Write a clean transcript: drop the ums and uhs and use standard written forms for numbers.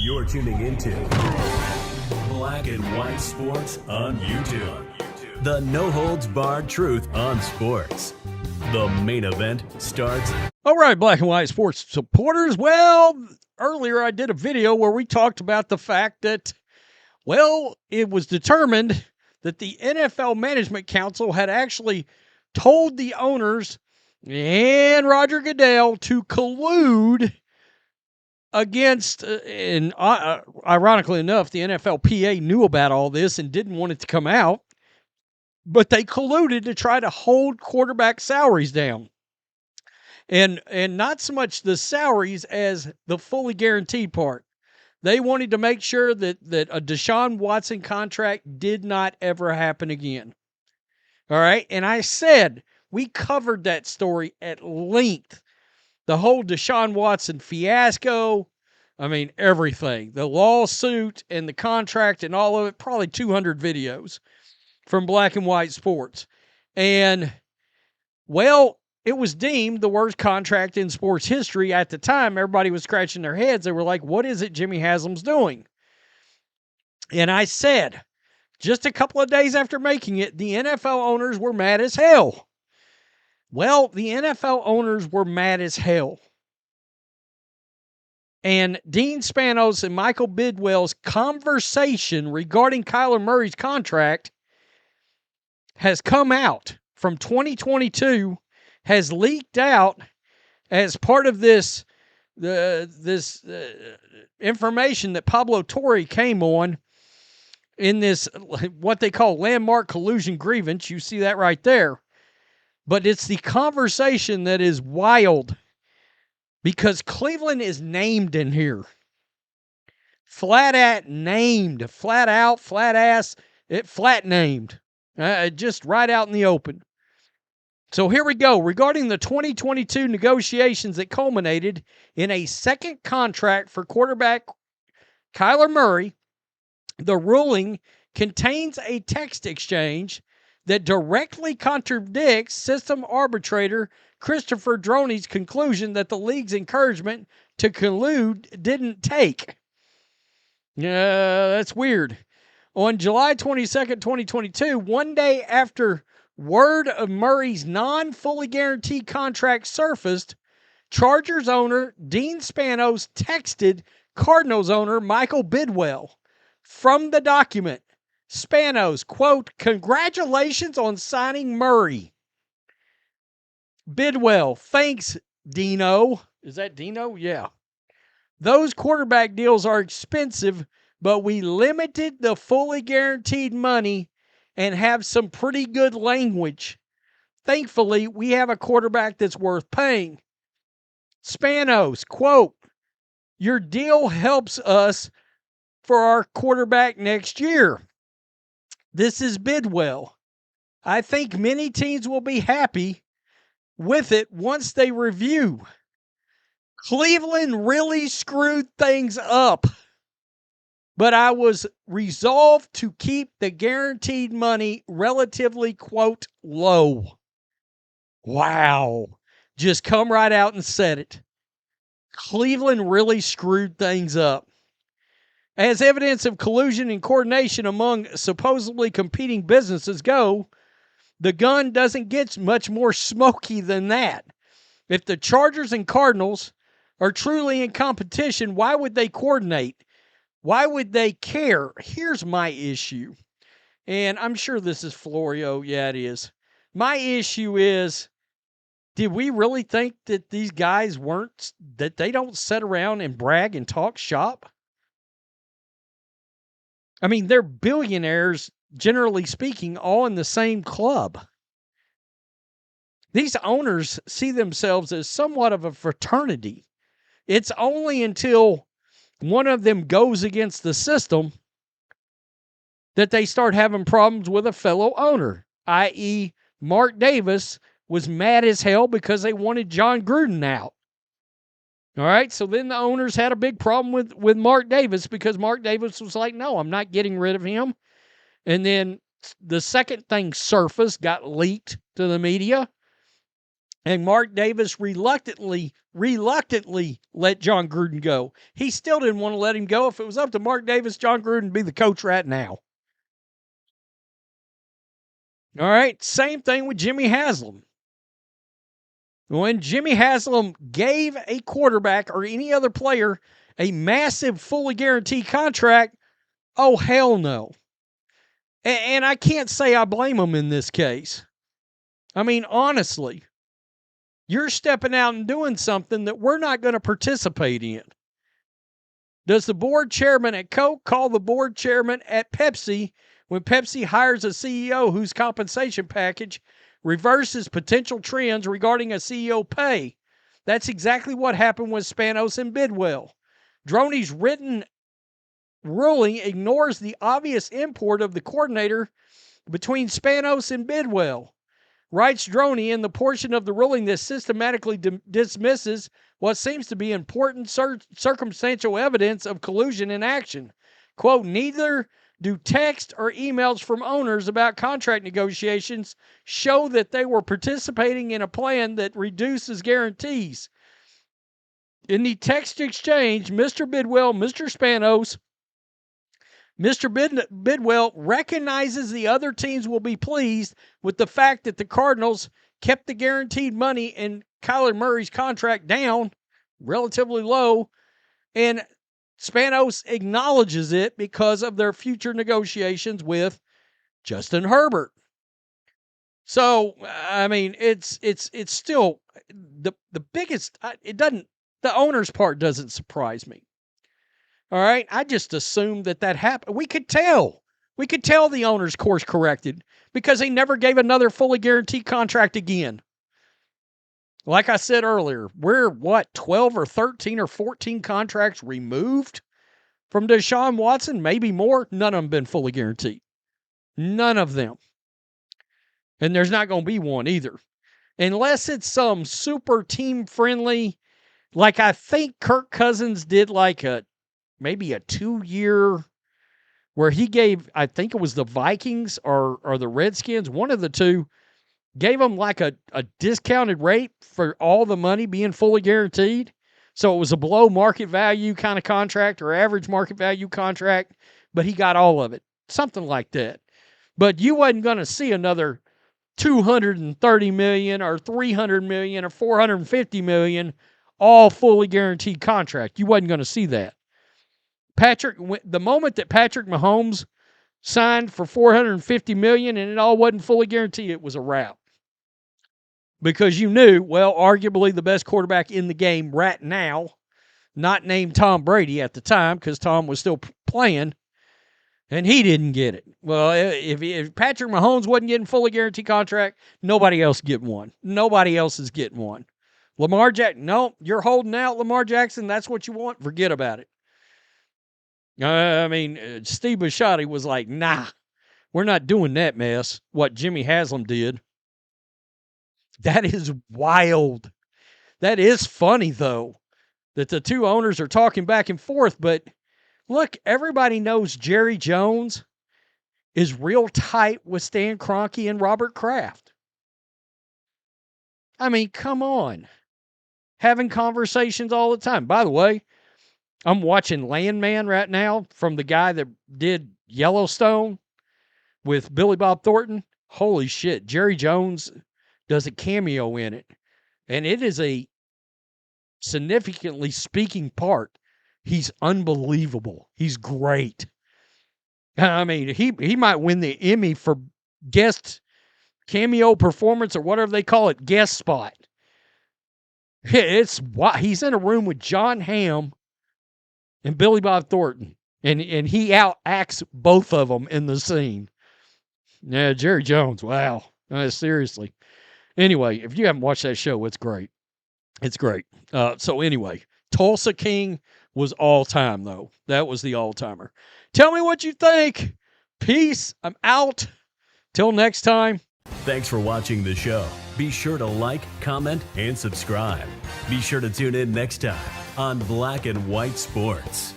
You're tuning into Black and White Sports on YouTube. The no-holds-barred truth on sports. The main event starts. All right, Black and White Sports supporters. Well, earlier I did a video where we talked about the fact that, well, it was determined that the NFL Management Council had actually told the owners and Roger Goodell to collude against, and ironically enough, the NFLPA knew about all this and didn't want it to come out, but they colluded to try to hold quarterback salaries down. And not so much the salaries as the fully guaranteed part. They wanted to make sure that a Deshaun Watson contract did not ever happen again. All right? And I said, we covered that story at length. The whole Deshaun Watson fiasco, I mean, everything. The lawsuit and the contract and all of it, probably 200 videos from Black and White Sports. And, well, it was deemed the worst contract in sports history at the time. Everybody was scratching their heads. They were like, what is it Jimmy Haslam's doing? And I said, just a couple of days after making it, the NFL owners were mad as hell. Well, the NFL owners were mad as hell. And Dean Spanos and Michael Bidwell's conversation regarding Kyler Murray's contract has come out from 2022, has leaked out as part of this information that Pablo Torre came on in this, what they call landmark collusion grievance. You see that right there. But it's the conversation that is wild because Cleveland is named in here. Flat out named. Flat out, flat ass, flat named. Just right out in the open. So here we go. Regarding the 2022 negotiations that culminated in a second contract for quarterback Kyler Murray, the ruling contains a text exchange that directly contradicts system arbitrator Christopher Droney's conclusion that the league's encouragement to collude didn't take. That's weird. On July 22nd, 2022, one day after word of Murray's non-fully guaranteed contract surfaced, Chargers owner Dean Spanos texted Cardinals owner Michael Bidwell from the document. Spanos, quote, congratulations on signing Murray. Bidwell, thanks, Dino. Is that Dino? Yeah. Those quarterback deals are expensive, but we limited the fully guaranteed money and have some pretty good language. Thankfully, we have a quarterback that's worth paying. Spanos, quote, your deal helps us for our quarterback next year. This is Bidwell. I think many teams will be happy with it once they review. Cleveland really screwed things up, but I was resolved to keep the guaranteed money relatively, quote, low. Wow. Just come right out and said it. Cleveland really screwed things up. As evidence of collusion and coordination among supposedly competing businesses go, the gun doesn't get much more smoky than that. If the Chargers and Cardinals are truly in competition, why would they coordinate? Why would they care? Here's my issue. And I'm sure this is Florio. Yeah, it is. My issue is, did we really think that these guys that they don't sit around and brag and talk shop? I mean, they're billionaires, generally speaking, all in the same club. These owners see themselves as somewhat of a fraternity. It's only until one of them goes against the system that they start having problems with a fellow owner, i.e. Mark Davis was mad as hell because they wanted John Gruden out. All right, so then the owners had a big problem with Mark Davis because Mark Davis was like, no, I'm not getting rid of him. And then the second thing surfaced, got leaked to the media. And Mark Davis reluctantly let John Gruden go. He still didn't want to let him go. If it was up to Mark Davis, John Gruden would be the coach right now. All right, same thing with Jimmy Haslam. When Jimmy Haslam gave a quarterback or any other player a massive, fully guaranteed contract, oh, hell no. And I can't say I blame him in this case. I mean, honestly, you're stepping out and doing something that we're not going to participate in. Does the board chairman at Coke call the board chairman at Pepsi when Pepsi hires a CEO whose compensation package reverses potential trends regarding a CEO pay? That's exactly what happened with Spanos and Bidwell. Droney's written ruling ignores the obvious import of the coordinator between Spanos and Bidwell. Writes Droney in the portion of the ruling that systematically dismisses what seems to be important circumstantial evidence of collusion in action. Quote, neither do text or emails from owners about contract negotiations show that they were participating in a plan that reduces guarantees. In the text exchange, Mr. Bidwell, Mr. Spanos, Mr. Bidwell recognizes the other teams will be pleased with the fact that the Cardinals kept the guaranteed money in Kyler Murray's contract down relatively low, and Spanos acknowledges it because of their future negotiations with Justin Herbert. So, I mean, it's still the biggest. The owner's part doesn't surprise me. All right, I just assumed that happened. We could tell the owner's course corrected because they never gave another fully guaranteed contract again. Like I said earlier, we're 12 or 13 or 14 contracts removed from Deshaun Watson, maybe more. None of them been fully guaranteed. None of them. And there's not going to be one either. Unless it's some super team friendly, like I think Kirk Cousins did maybe a 2-year where he gave, I think it was the Vikings or the Redskins, one of the two, gave them like a discounted rate for all the money being fully guaranteed. So it was a below market value kind of contract or average market value contract, but he got all of it. Something like that. But you wasn't going to see another $230 million or $300 million or $450 million all fully guaranteed contract. You wasn't going to see that. The moment that Patrick Mahomes signed for $450 million and it all wasn't fully guaranteed, it was a wrap. Because you knew, well, arguably the best quarterback in the game right now, not named Tom Brady at the time because Tom was still playing, and he didn't get it. Well, if Patrick Mahomes wasn't getting fully guaranteed contract, nobody else getting one. Nobody else is getting one. Lamar Jackson, no, you're holding out, Lamar Jackson. That's what you want. Forget about it. Steve Bisciotti was like, nah, we're not doing that mess, what Jimmy Haslam did. That is wild. That is funny, though, that the two owners are talking back and forth. But look, everybody knows Jerry Jones is real tight with Stan Kroenke and Robert Kraft. I mean, come on. Having conversations all the time. By the way, I'm watching Landman right now from the guy that did Yellowstone with Billy Bob Thornton. Holy shit, Jerry Jones does a cameo in it. And it is a significantly speaking part. He's unbelievable. He's great. I mean, he might win the Emmy for guest cameo performance or whatever they call it, guest spot. He's in a room with John Hamm and Billy Bob Thornton, and he outacts both of them in the scene. Yeah, Jerry Jones, wow. Seriously. Anyway, if you haven't watched that show, it's great. It's great. So anyway, Tulsa King was all-time, though. That was the all-timer. Tell me what you think. Peace. I'm out. Till next time. Thanks for watching the show. Be sure to like, comment, and subscribe. Be sure to tune in next time on Black and White Sports.